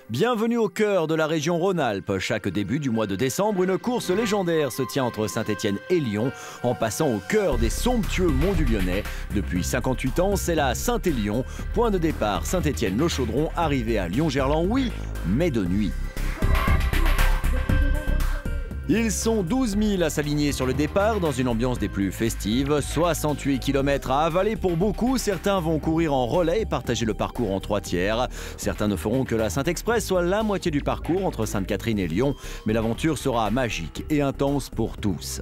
Bienvenue au cœur de la région Rhône-Alpes. Chaque début du mois de décembre, une course légendaire se tient entre Saint-Étienne et Lyon, en passant au cœur des somptueux monts du Lyonnais. Depuis 58 ans, c'est la Saint-Élion. Point de départ, Saint-Étienne-le-Chaudron, arrivé à Lyon-Gerland, oui, mais de nuit. Ils sont 12 000 à s'aligner sur le départ dans une ambiance des plus festives. 68 km à avaler pour beaucoup. Certains vont courir en relais et partager le parcours en 3 tiers. Certains ne feront que la Saint-Express, soit la moitié du parcours entre Sainte-Catherine et Lyon. Mais l'aventure sera magique et intense pour tous.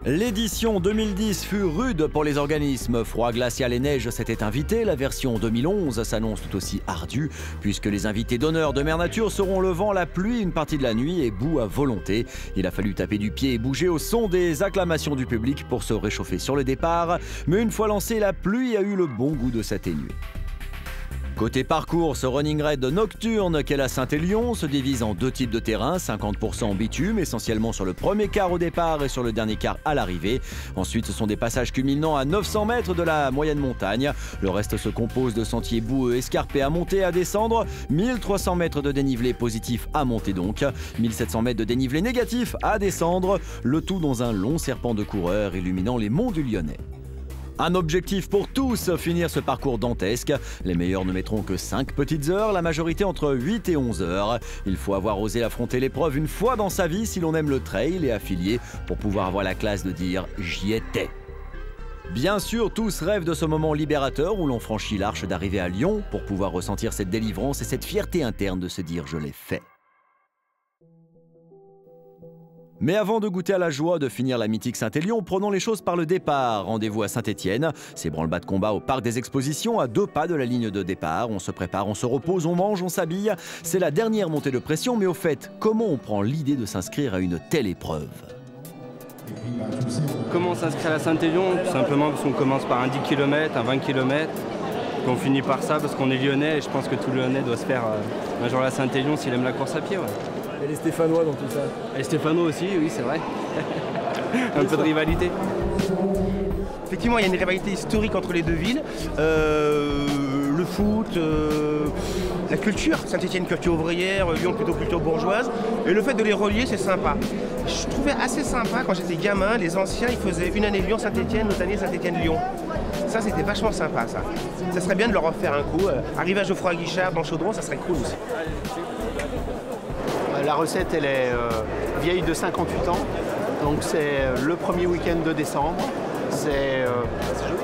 L'édition 2010 fut rude pour les organismes. Froid glacial et neige s'étaient invités. La version 2011 s'annonce tout aussi ardue, puisque les invités d'honneur de Mère Nature seront le vent, la pluie, une partie de la nuit et boue à volonté. Il a fallu taper du pied et bouger au son des acclamations du public pour se réchauffer sur le départ. Mais une fois lancée, la pluie a eu le bon goût de s'atténuer. Côté parcours, ce running raid nocturne qu'est la Saint-Élion se divise en 2 types de terrain, 50% en bitume, essentiellement sur le premier quart au départ et sur le dernier quart à l'arrivée. Ensuite, ce sont des passages culminant à 900 mètres de la moyenne montagne. Le reste se compose de sentiers boueux escarpés à monter et à descendre, 1300 mètres de dénivelé positif à monter donc, 1700 mètres de dénivelé négatif à descendre, le tout dans un long serpent de coureurs illuminant les monts du Lyonnais. Un objectif pour tous, finir ce parcours dantesque. Les meilleurs ne mettront que 5 petites heures, la majorité entre 8 et 11 heures. Il faut avoir osé affronter l'épreuve une fois dans sa vie si l'on aime le trail et affilié pour pouvoir avoir la classe de dire « j'y étais ». Bien sûr, tous rêvent de ce moment libérateur où l'on franchit l'arche d'arrivée à Lyon pour pouvoir ressentir cette délivrance et cette fierté interne de se dire « je l'ai fait ». Mais avant de goûter à la joie de finir la mythique Saint-Élion, prenons les choses par le départ. Rendez-vous à Saint-Étienne. C'est branle-bas de combat au parc des expositions, à 2 pas de la ligne de départ. On se prépare, on se repose, on mange, on s'habille. C'est la dernière montée de pression, mais au fait, comment on prend l'idée de s'inscrire à une telle épreuve ? Comment on s'inscrit à la Saint-Élion? Tout simplement parce qu'on commence par un 10 km, un 20 km, qu'on finit par ça parce qu'on est lyonnais et je pense que tout Lyonnais doit se faire un jour à la Saint-Élion s'il aime la course à pied. Ouais. Et les Stéphanois dans tout ça. Et les Stéphanois aussi, oui, c'est vrai. Un peu de rivalité. Effectivement, il y a une rivalité historique entre les deux villes. Le foot, la culture, Saint-Étienne culture ouvrière, Lyon plutôt culture bourgeoise. Et le fait de les relier, c'est sympa. Je trouvais assez sympa quand j'étais gamin, les anciens, ils faisaient une année Lyon-Saint-Étienne, l'autre année Saint-Étienne-Lyon. Ça, c'était vachement sympa, ça. Ça serait bien de leur refaire un coup. Arriver à Geoffroy-Guichard dans Chaudron, ça serait cool aussi. La recette, elle est vieille de 58 ans, donc c'est le premier week-end de décembre. C'est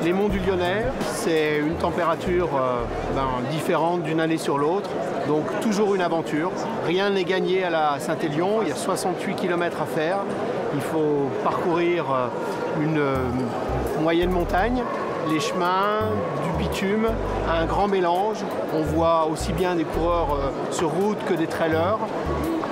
les monts du Lyonnais, c'est une température différente d'une année sur l'autre, donc toujours une aventure. Rien n'est gagné à la Saint-Élion, il y a 68 km à faire. Il faut parcourir une moyenne montagne, les chemins, du bitume, un grand mélange. On voit aussi bien des coureurs sur route que des trailers.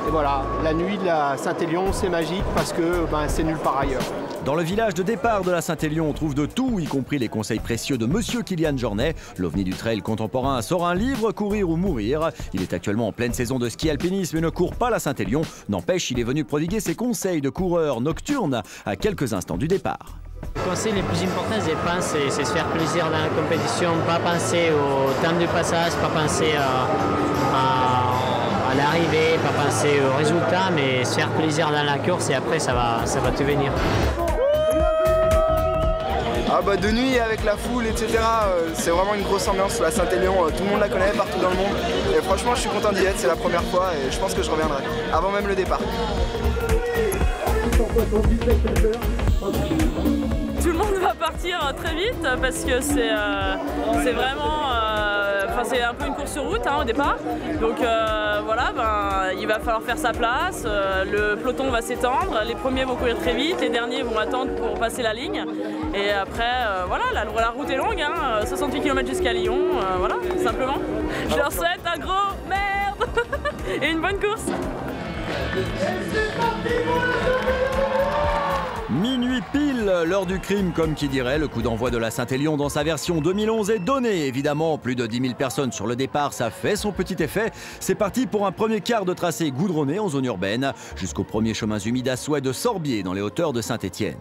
Et voilà, la nuit de la Saint-Élion, c'est magique parce que c'est nulle part ailleurs. Dans le village de départ de la Saint-Élion, on trouve de tout, y compris les conseils précieux de Monsieur Kylian Jornet. L'ovni du trail contemporain sort un livre, Courir ou mourir. Il est actuellement en pleine saison de ski alpinisme et ne court pas la Saint-Élion. N'empêche, il est venu prodiguer ses conseils de coureur nocturne à quelques instants du départ. Le conseil le plus important, je pense, c'est se faire plaisir dans la compétition, pas penser au temps de passage, pas penser à l'arrivée, pas penser au résultat, mais se faire plaisir dans la course et après ça va te venir. De nuit avec la foule, etc. C'est vraiment une grosse ambiance la Saint-Élion, tout le monde la connaît partout dans le monde. Et franchement, je suis content d'y être, c'est la première fois et je pense que je reviendrai, avant même le départ. Tout le monde va partir très vite parce que c'est vraiment... c'est un peu une course sur route au départ. Donc il va falloir faire sa place. Le peloton va s'étendre. Les premiers vont courir très vite. Les derniers vont attendre pour passer la ligne. Et après, la route est longue. 68 km jusqu'à Lyon. Simplement. Je leur souhaite un gros merde et une bonne course. Minuit pile, l'heure du crime comme qui dirait. Le coup d'envoi de la Saint-Élion dans sa version 2011 est donné. Évidemment, plus de 10 000 personnes sur le départ, ça fait son petit effet. C'est parti pour un premier quart de tracé goudronné en zone urbaine, jusqu'aux premiers chemins humides à souhait de Sorbier dans les hauteurs de Saint-Étienne.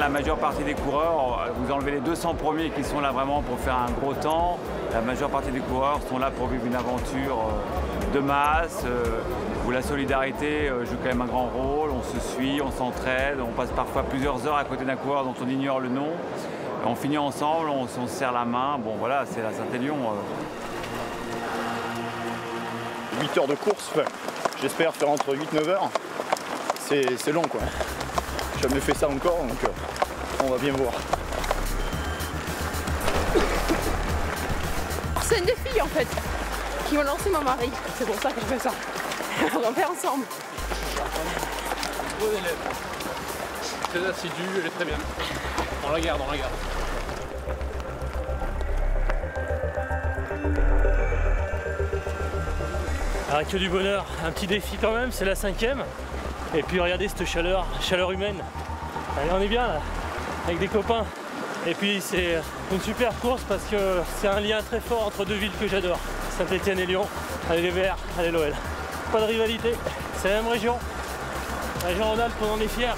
La majeure partie des coureurs, vous enlevez les 200 premiers qui sont là vraiment pour faire un gros temps. La majeure partie des coureurs sont là pour vivre une aventure de masse, où la solidarité joue quand même un grand rôle. On se suit, on s'entraide, on passe parfois plusieurs heures à côté d'un coureur dont on ignore le nom. On finit ensemble, on se serre la main. Bon voilà, c'est la Saint-Élion. 8 heures de course, j'espère faire entre 8-9 heures. C'est long quoi. J'ai jamais fait ça encore, donc on va bien voir. C'est une des filles en fait qui m'a lancé mon mari. C'est pour ça que je fais ça. On va faire ensemble. Bonne élève. Très assidue, elle est très bien. On la garde, on la garde. Ah, que du bonheur, un petit défi quand même, c'est la 5e. Et puis regardez cette chaleur humaine. Allez, on est bien là, avec des copains. Et puis c'est une super course parce que c'est un lien très fort entre deux villes que j'adore. Saint-Étienne et Lyon. Allez les Verts, allez l'OL. Pas de rivalité, c'est la même région. La région Rhône-Alpes, on en est fiers.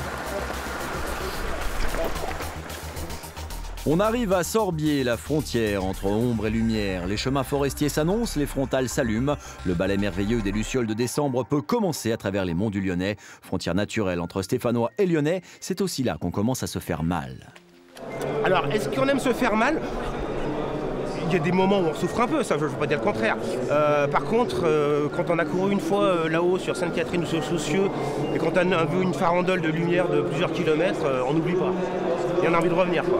On arrive à Sorbier, la frontière entre ombre et lumière. Les chemins forestiers s'annoncent, les frontales s'allument. Le ballet merveilleux des Lucioles de décembre peut commencer à travers les monts du Lyonnais. Frontière naturelle entre Stéphanois et Lyonnais, c'est aussi là qu'on commence à se faire mal. Alors, est-ce qu'on aime se faire mal? Il y a des moments où on souffre un peu, ça je ne veux pas dire le contraire. Par contre, quand on a couru une fois là-haut sur Sainte-Catherine ou sur Soucieux, et quand on a vu une farandole de lumière de plusieurs kilomètres, on n'oublie pas. Et on a envie de revenir quoi.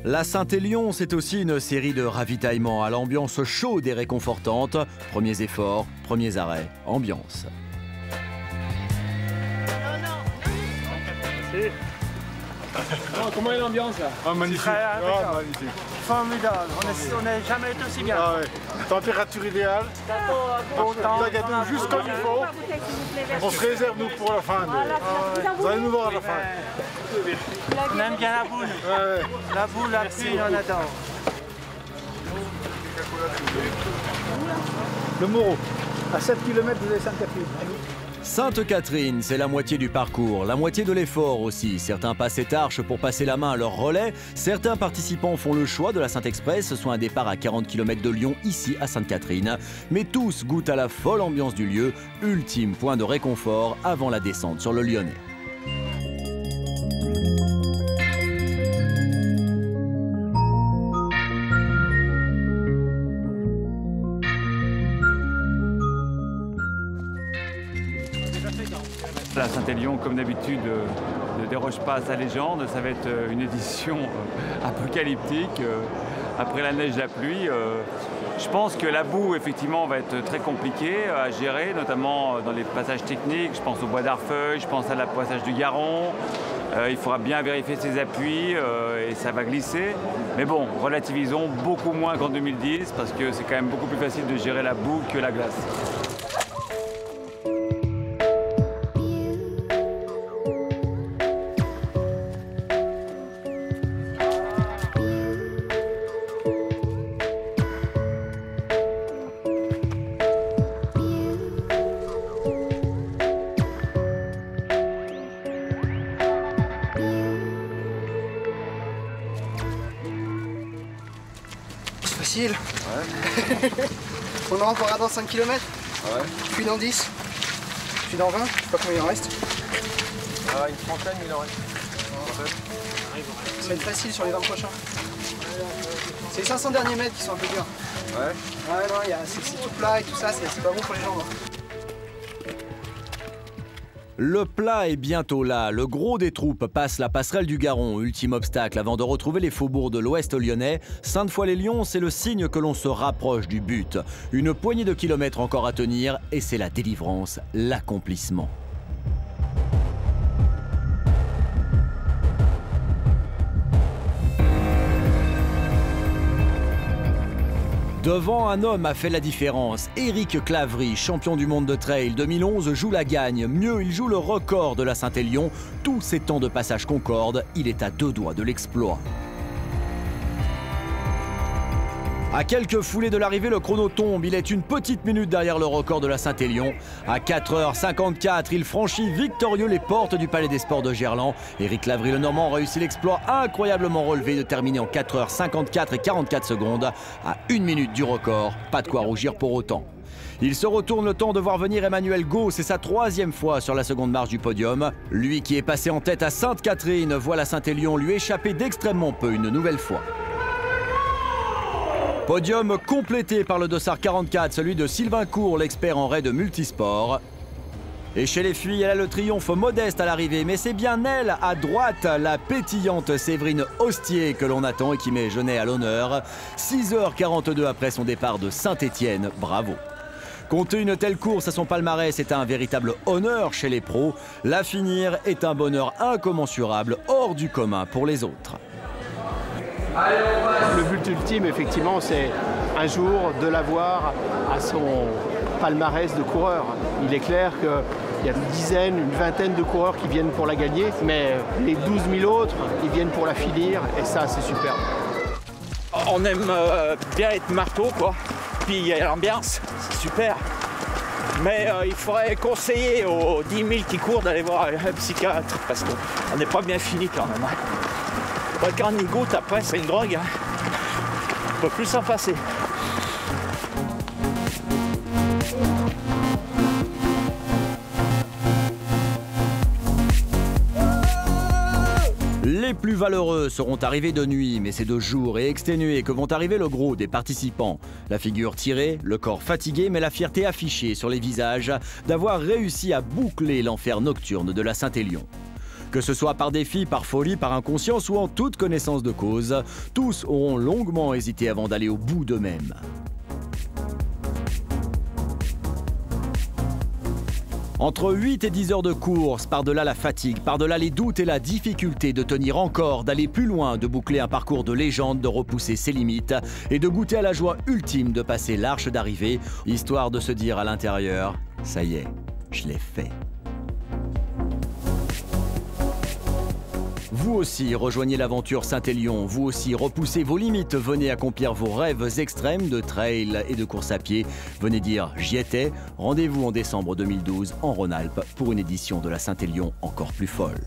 La Saint-Élion, c'est aussi une série de ravitaillements à l'ambiance chaude et réconfortante. Premiers efforts, premiers arrêts, ambiance. Comment est l'ambiance là? Magnifique. Magnifique. Formidable, on n'a jamais été aussi bien. Ah ouais. Température idéale, Bon temps. la gâteau juste comme il faut. On se réserve nous pour la fin. Vous allez nous voir à la fin. On aime bien la boule. Ouais. La boule, la pluie, on adore. Le Moreau, à 7 km vous avez Sainte-Catherine. Sainte-Catherine, c'est la moitié du parcours, la moitié de l'effort aussi. Certains passent cette arche pour passer la main à leur relais. Certains participants font le choix de la Saint-Express, soit un départ à 40 km de Lyon, ici à Sainte-Catherine. Mais tous goûtent à la folle ambiance du lieu, ultime point de réconfort avant la descente sur le Lyonnais. La Saint-Élion, comme d'habitude, ne déroge pas à sa légende. Ça va être une édition apocalyptique. Après la neige, la pluie. Je pense que la boue, effectivement, va être très compliquée à gérer, notamment dans les passages techniques. Je pense au bois d'Arfeuil, je pense à la passage du Garon. Il faudra bien vérifier ses appuis et ça va glisser. Mais bon, relativisons beaucoup moins qu'en 2010 parce que c'est quand même beaucoup plus facile de gérer la boue que la glace. Facile. Ouais. On en encore dans 5 km. Ouais. Puis dans 10. Puis dans 20. Je sais pas combien il en reste. Ah, une trentaine, il en reste. Ça va être facile sur les 20 prochains. C'est les 500 derniers mètres qui sont un peu durs. Ouais. Ouais, non, c'est tout plat et tout ça, c'est pas bon pour les jambes. Le plat est bientôt là. Le gros des troupes passe la passerelle du Garon, ultime obstacle avant de retrouver les faubourgs de l'Ouest lyonnais. Sainte-Foy-les-Lyons, c'est le signe que l'on se rapproche du but. Une poignée de kilomètres encore à tenir et c'est la délivrance, l'accomplissement. Devant, un homme a fait la différence. Éric Claverie, champion du monde de trail 2011, joue la gagne. Mieux, il joue le record de la Saint-Élion. Tous ses temps de passage concordent. Il est à 2 doigts de l'exploit. À quelques foulées de l'arrivée, le chrono tombe. Il est une petite minute derrière le record de la Saint-Élion. À 4h54, il franchit victorieux les portes du Palais des Sports de Gerland. Éric Claverie, le Normand, réussit l'exploit incroyablement relevé de terminer en 4h54 et 44 secondes. À 1 minute du record, pas de quoi rougir pour autant. Il se retourne le temps de voir venir Emmanuel Gau. C'est sa 3e fois sur la seconde marche du podium. Lui qui est passé en tête à Sainte-Catherine voit la Saint-Élion lui échapper d'extrêmement peu une nouvelle fois. Podium complété par le dossard 44, celui de Sylvain Cour, l'expert en raid de multisport. Et chez les filles, elle a le triomphe modeste à l'arrivée, mais c'est bien elle, à droite, la pétillante Séverine Hostier que l'on attend et qui met Genet à l'honneur. 6h42 après son départ de Saint-Étienne, bravo. Compter une telle course à son palmarès est un véritable honneur chez les pros. La finir est un bonheur incommensurable, hors du commun pour les autres. Le but ultime, effectivement, c'est un jour de l'avoir à son palmarès de coureur. Il est clair qu'il y a une dizaine, une vingtaine de coureurs qui viennent pour la gagner, mais les 12 000 autres, ils viennent pour la finir, et ça, c'est super. On aime bien être marteau, quoi. Puis il y a l'ambiance, c'est super. Mais il faudrait conseiller aux 10 000 qui courent d'aller voir un psychiatre, parce qu'on n'est pas bien fini quand même. Quand on y goûte, après, c'est une drogue. On peut plus s'en passer. Les plus valeureux seront arrivés de nuit, mais c'est de jour et exténués que vont arriver le gros des participants. La figure tirée, le corps fatigué, mais la fierté affichée sur les visages d'avoir réussi à boucler l'enfer nocturne de la Saint-Élion. Que ce soit par défi, par folie, par inconscience ou en toute connaissance de cause, tous auront longuement hésité avant d'aller au bout d'eux-mêmes. Entre 8 et 10 heures de course, par-delà la fatigue, par-delà les doutes et la difficulté de tenir encore, d'aller plus loin, de boucler un parcours de légende, de repousser ses limites et de goûter à la joie ultime de passer l'arche d'arrivée, histoire de se dire à l'intérieur « ça y est, je l'ai fait ». Vous aussi, rejoignez l'aventure Saint-Élion. Vous aussi, repoussez vos limites. Venez accomplir vos rêves extrêmes de trail et de course à pied. Venez dire « j'y étais ». Rendez-vous en décembre 2012 en Rhône-Alpes pour une édition de la Saint-Élion encore plus folle.